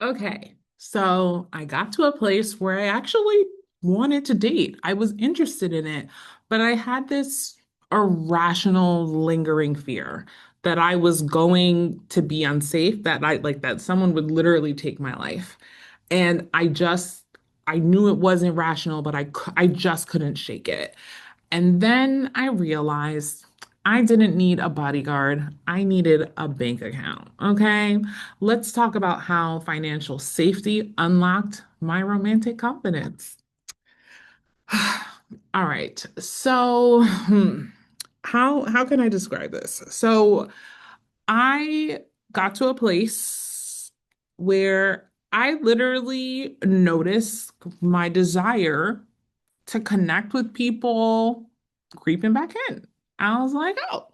Okay, so I got to a place where I actually wanted to date. I was interested in it, but I had this irrational, lingering fear that I was going to be unsafe, that that someone would literally take my life. And I knew it wasn't rational, but I just couldn't shake it. And then I realized I didn't need a bodyguard. I needed a bank account. Okay. Let's talk about how financial safety unlocked my romantic confidence. All right. So, how can I describe this? So, I got to a place where I literally noticed my desire to connect with people creeping back in. I was like, oh,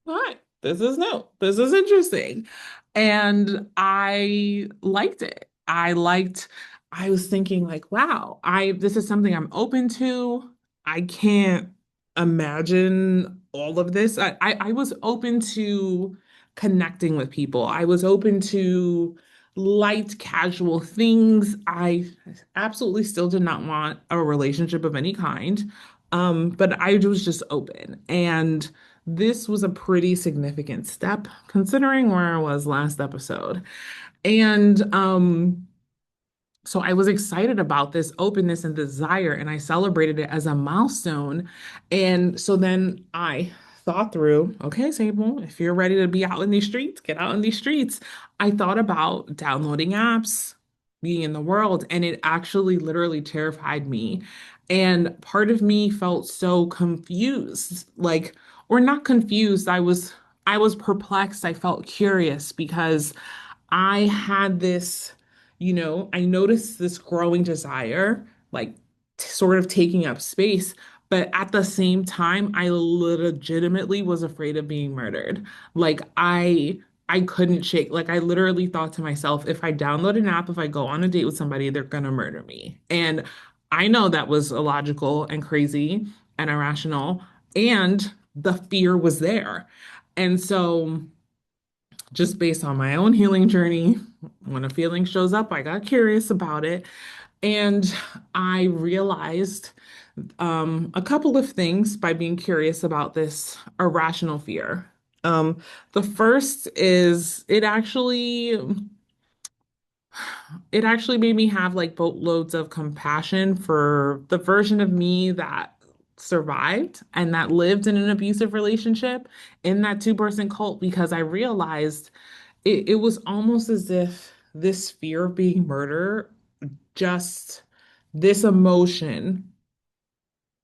all right, this is new. This is interesting. And I liked it. I was thinking like, wow, this is something I'm open to. I can't imagine all of this. I was open to connecting with people. I was open to light, casual things. I absolutely still did not want a relationship of any kind. But I was just open. And this was a pretty significant step considering where I was last episode. And so I was excited about this openness and desire, and I celebrated it as a milestone. And so then I thought through, okay, Sable, if you're ready to be out in these streets, get out in these streets. I thought about downloading apps, being in the world, and it actually literally terrified me. And part of me felt so confused, like, or not confused. I was perplexed. I felt curious because I had this, I noticed this growing desire, like sort of taking up space. But at the same time, I legitimately was afraid of being murdered. Like I couldn't shake. Like I literally thought to myself, if I download an app, if I go on a date with somebody, they're gonna murder me. And I know that was illogical and crazy and irrational, and the fear was there. And so just based on my own healing journey, when a feeling shows up, I got curious about it. And I realized a couple of things by being curious about this irrational fear. The first is it actually made me have like boatloads of compassion for the version of me that survived and that lived in an abusive relationship in that two-person cult because I realized it was almost as if this fear of being murdered, just this emotion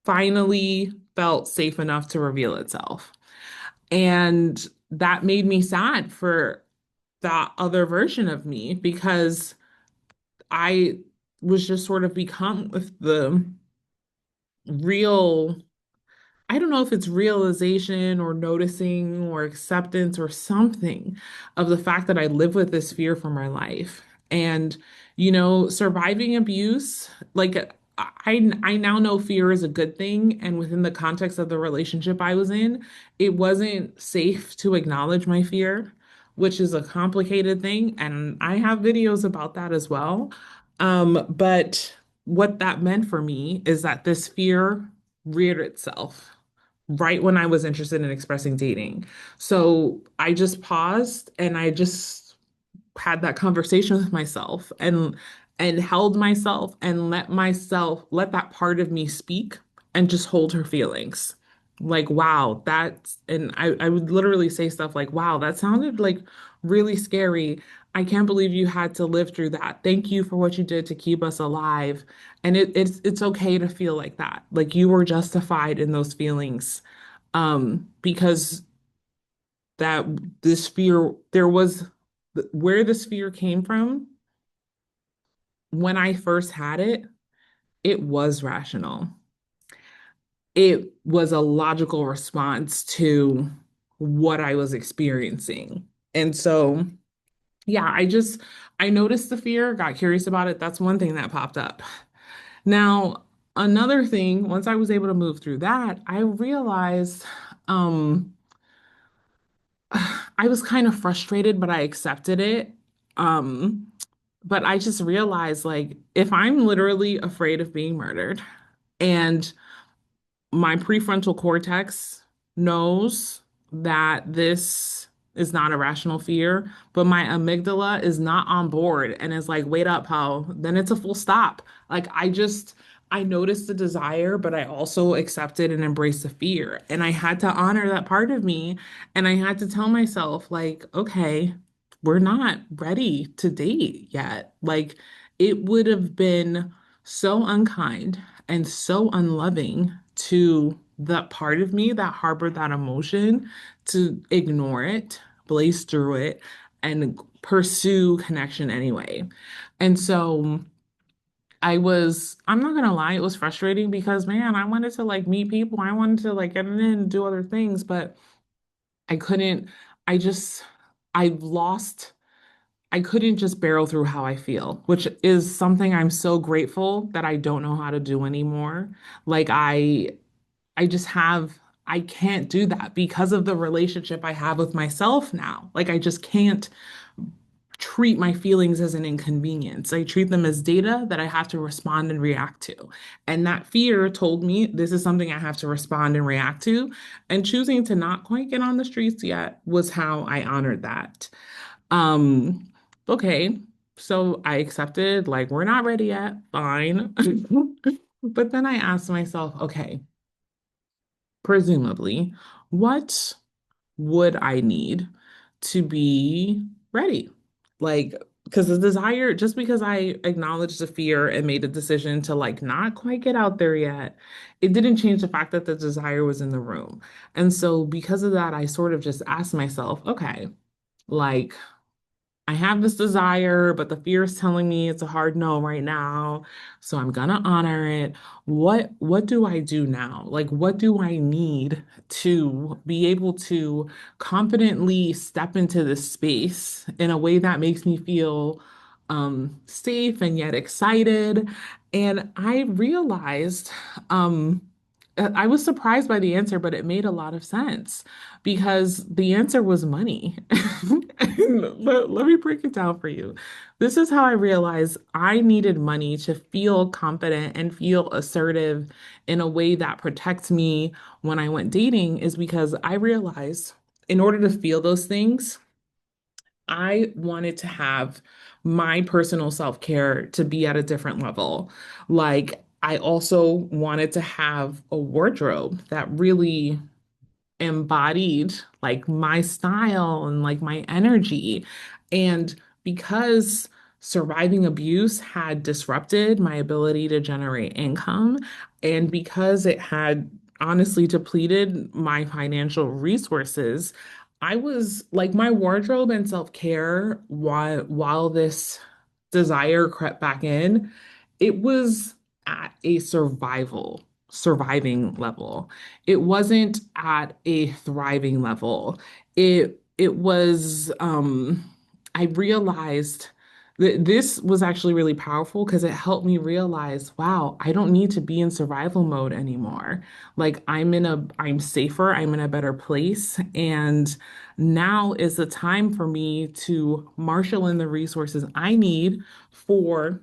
finally felt safe enough to reveal itself. And that made me sad for that other version of me because I was just sort of become with the real, I don't know if it's realization or noticing or acceptance or something of the fact that I live with this fear for my life. And, surviving abuse, like I now know fear is a good thing. And within the context of the relationship I was in, it wasn't safe to acknowledge my fear, which is a complicated thing. And I have videos about that as well. But what that meant for me is that this fear reared itself right when I was interested in expressing dating. So I just paused and I just had that conversation with myself and held myself and let that part of me speak and just hold her feelings. Like, wow, and I would literally say stuff like, wow, that sounded like really scary. I can't believe you had to live through that. Thank you for what you did to keep us alive. And it's okay to feel like that. Like you were justified in those feelings. Because that this fear, there was where this fear came from when I first had it, it was rational. It was a logical response to what I was experiencing. And so, yeah, I noticed the fear, got curious about it. That's one thing that popped up. Now, another thing, once I was able to move through that, I realized um I was kind of frustrated, but I accepted it. Um, but I just realized like if I'm literally afraid of being murdered and my prefrontal cortex knows that this is not a rational fear, but my amygdala is not on board and is like, wait up, how? Then it's a full stop. Like I noticed the desire, but I also accepted and embraced the fear. And I had to honor that part of me. And I had to tell myself, like, okay, we're not ready to date yet. Like, it would have been so unkind and so unloving to that part of me that harbored that emotion to ignore it, blaze through it, and pursue connection anyway. And so I'm not gonna lie, it was frustrating because man, I wanted to like meet people, I wanted to like get in and do other things, but I couldn't, I just, I lost. I couldn't just barrel through how I feel, which is something I'm so grateful that I don't know how to do anymore. Like I just have I can't do that because of the relationship I have with myself now. Like I just can't treat my feelings as an inconvenience. I treat them as data that I have to respond and react to. And that fear told me this is something I have to respond and react to. And choosing to not quite get on the streets yet was how I honored that. Um, okay, so I accepted, like, we're not ready yet, fine. But then I asked myself, okay, presumably, what would I need to be ready? Like, because the desire, just because I acknowledged the fear and made a decision to like not quite get out there yet, it didn't change the fact that the desire was in the room. And so because of that, I sort of just asked myself, okay, like I have this desire, but the fear is telling me it's a hard no right now. So I'm gonna honor it. What do I do now? Like what do I need to be able to confidently step into this space in a way that makes me feel safe and yet excited? And I realized I was surprised by the answer, but it made a lot of sense because the answer was money. Let me break it down for you. This is how I realized I needed money to feel confident and feel assertive in a way that protects me when I went dating, is because I realized in order to feel those things, I wanted to have my personal self-care to be at a different level. Like, I also wanted to have a wardrobe that really embodied like my style and like my energy. And because surviving abuse had disrupted my ability to generate income, and because it had honestly depleted my financial resources, I was like my wardrobe and self-care while this desire crept back in, it was at a surviving level. It wasn't at a thriving level. It was I realized that this was actually really powerful because it helped me realize, wow, I don't need to be in survival mode anymore. Like I'm safer, I'm in a better place, and now is the time for me to marshal in the resources I need for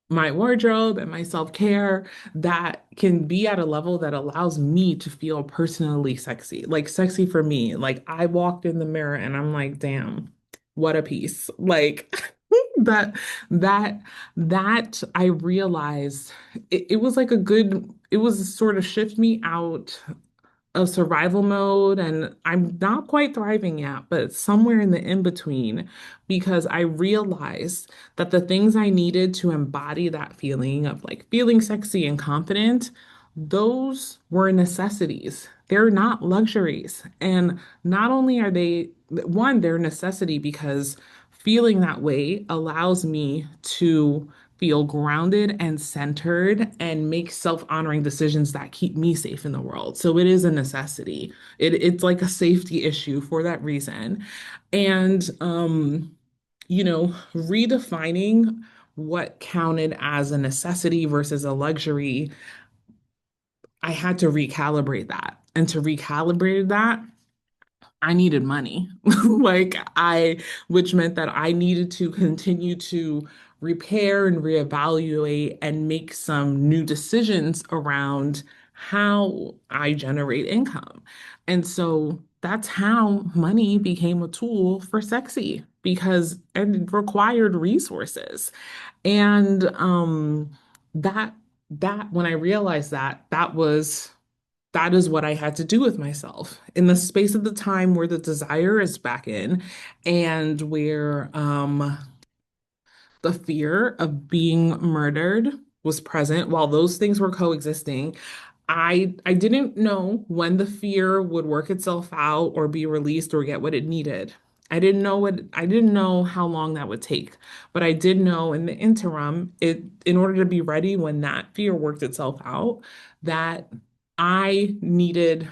my wardrobe and my self-care that can be at a level that allows me to feel personally sexy. Like sexy for me. Like I walked in the mirror and I'm like, damn, what a piece. Like that that that I realized it was like it was sort of shift me out of survival mode, and I'm not quite thriving yet, but somewhere in the in between because I realized that the things I needed to embody that feeling of like feeling sexy and confident, those were necessities. They're not luxuries. And not only are they, one, they're necessity because feeling that way allows me to feel grounded and centered and make self-honoring decisions that keep me safe in the world. So it is a necessity. It's like a safety issue for that reason. And redefining what counted as a necessity versus a luxury, I had to recalibrate that. And to recalibrate that, I needed money. Which meant that I needed to continue to repair and reevaluate and make some new decisions around how I generate income. And so that's how money became a tool for sexy because it required resources. And that that when I realized that is what I had to do with myself in the space of the time where the desire is back in and where the fear of being murdered was present while those things were coexisting. I didn't know when the fear would work itself out or be released or get what it needed. I didn't know how long that would take, but I did know in the interim, in order to be ready when that fear worked itself out, that I needed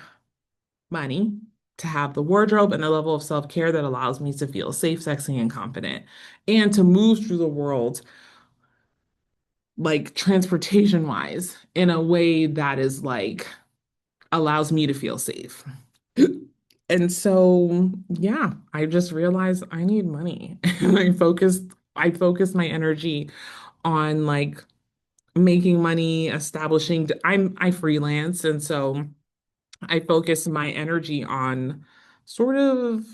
money to have the wardrobe and a level of self-care that allows me to feel safe, sexy, and confident, and to move through the world like transportation wise in a way that is like allows me to feel safe. And so, yeah, I just realized I need money. And I focused my energy on like making money, I freelance, and so I focus my energy on sort of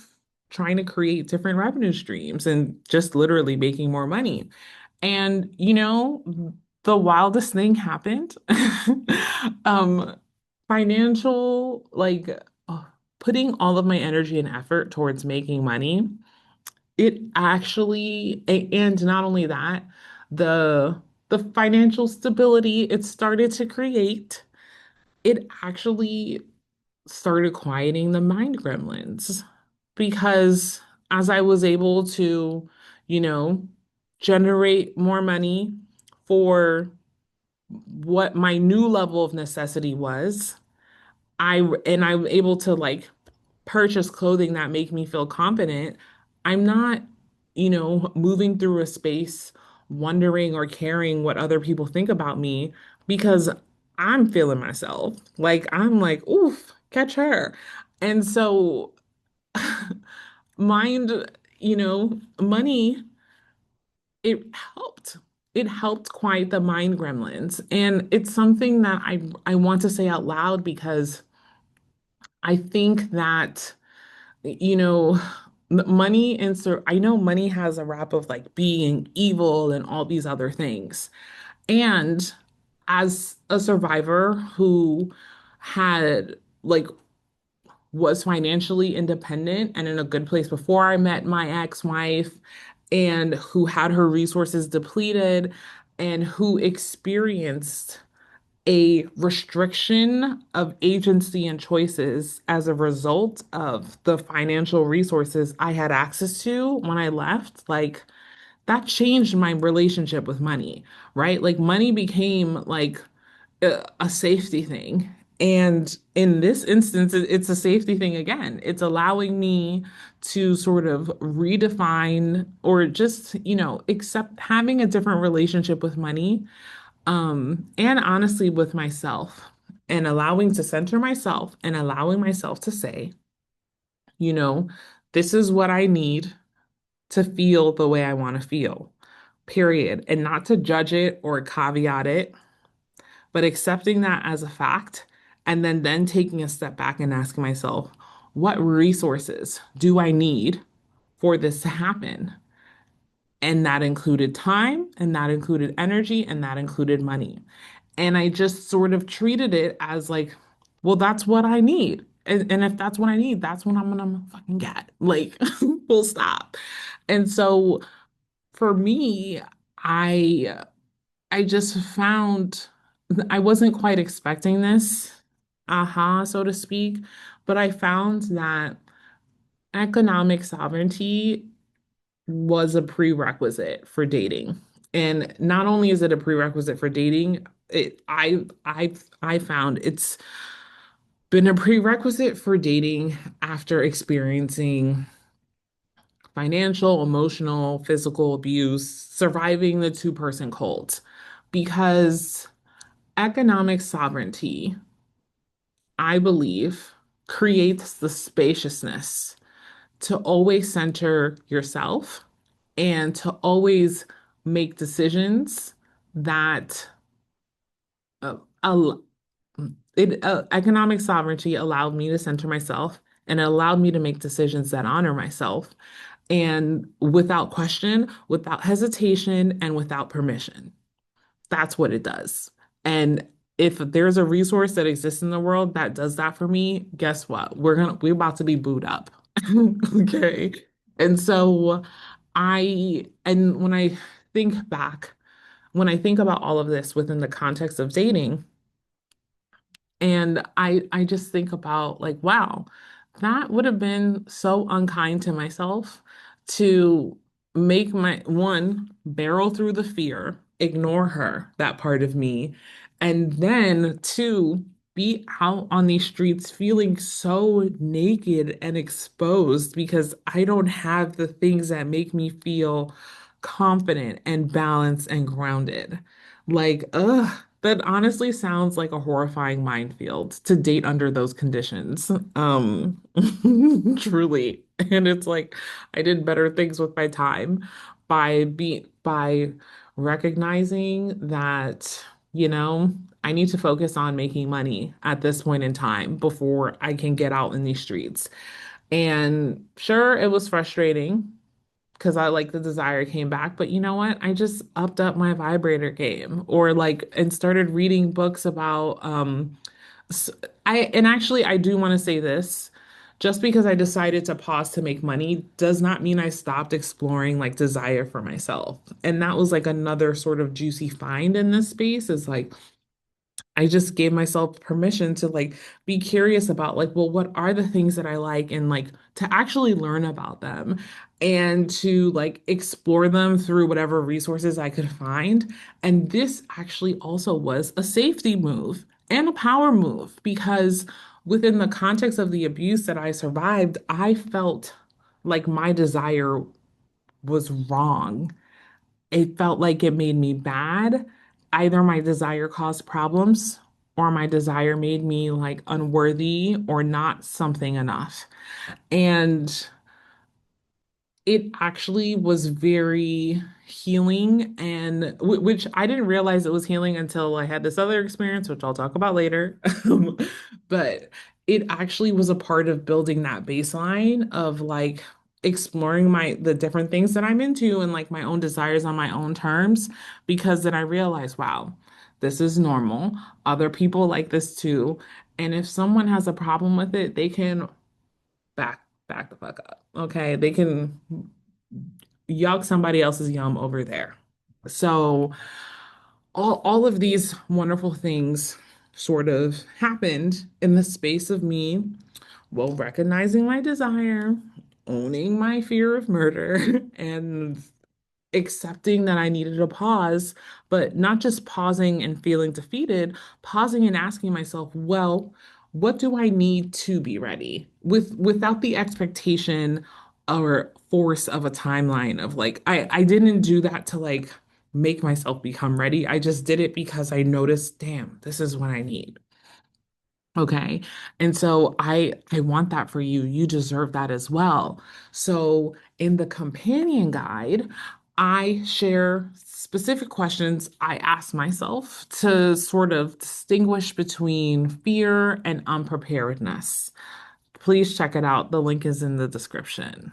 trying to create different revenue streams and just literally making more money. And, the wildest thing happened. Um, financial, uh, putting all of my energy and effort towards making money, and not only that, the the financial stability it started to create, it actually started quieting the mind gremlins because as I was able to, you know, generate more money for what my new level of necessity was, I'm able to like purchase clothing that make me feel confident. I'm not, moving through a space wondering or caring what other people think about me because I'm feeling myself. Like I'm like, oof, catch her. And so mind, money, it helped. It helped quiet the mind gremlins. And it's something that I want to say out loud because I think that you know, money I know money has a rap of like being evil and all these other things. And as a survivor who had like was financially independent and in a good place before I met my ex-wife and who had her resources depleted and who experienced a restriction of agency and choices as a result of the financial resources I had access to when I left, like that changed my relationship with money, right? Like money became like a safety thing. And in this instance, it's a safety thing again. It's allowing me to sort of redefine or just, accept having a different relationship with money and honestly with myself and allowing to center myself and allowing myself to say, you know, this is what I need to feel the way I want to feel, period. And not to judge it or caveat it, but accepting that as a fact and then taking a step back and asking myself, what resources do I need for this to happen? And that included time, and that included energy, and that included money. And I just sort of treated it as like, well, that's what I need. And if that's what I need, that's what I'm gonna fucking get. Like, full stop. And so for me, I I just found I wasn't quite expecting this, aha, so to speak, but I found that economic sovereignty was a prerequisite for dating. And not only is it a prerequisite for dating, I found it's been a prerequisite for dating after experiencing financial, emotional, physical abuse, surviving the two-person cult. Because economic sovereignty, I believe, creates the spaciousness to always center yourself and to always make decisions that uh, al economic sovereignty allowed me to center myself and it allowed me to make decisions that honor myself and without question, without hesitation, and without permission. That's what it does. And if there's a resource that exists in the world that does that for me, guess what? We're about to be booed up. Okay. And so and when I think back, when I think about all of this within the context of dating, and I just think about like, wow, that would have been so unkind to myself to make my one barrel through the fear, ignore her, that part of me, and then two, be out on these streets feeling so naked and exposed because I don't have the things that make me feel confident and balanced and grounded. Like, ugh. That honestly sounds like a horrifying minefield to date under those conditions. Truly. And it's like I did better things with my time by recognizing that, I need to focus on making money at this point in time before I can get out in these streets. And sure, it was frustrating because I like the desire came back. But you know what? I just upped up my vibrator game or like and started reading books about s- and actually I do want to say this. Just because I decided to pause to make money does not mean I stopped exploring like desire for myself. And that was like another sort of juicy find in this space is like I just gave myself permission to like be curious about like, well, what are the things that I like and like to actually learn about them and to like explore them through whatever resources I could find. And this actually also was a safety move and a power move because within the context of the abuse that I survived, I felt like my desire was wrong. It felt like it made me bad. Either my desire caused problems or my desire made me like unworthy or not something enough. And it actually was very healing and which I didn't realize it was healing until I had this other experience, which I'll talk about later. But it actually was a part of building that baseline of like exploring the different things that I'm into and like my own desires on my own terms because then I realized, wow, this is normal. Other people like this too. And if someone has a problem with it, they can back the fuck up. Okay. They can yuck somebody else's yum over there. So all of these wonderful things sort of happened in the space of me, well, recognizing my desire, owning my fear of murder, and accepting that I needed a pause, but not just pausing and feeling defeated, pausing and asking myself, well, what do I need to be ready? Without the expectation or force of a timeline of like I didn't do that to like make myself become ready. I just did it because I noticed, damn, this is what I need. Okay. And so I want that for you. You deserve that as well. So in the companion guide, I share specific questions I ask myself to sort of distinguish between fear and unpreparedness. Please check it out. The link is in the description.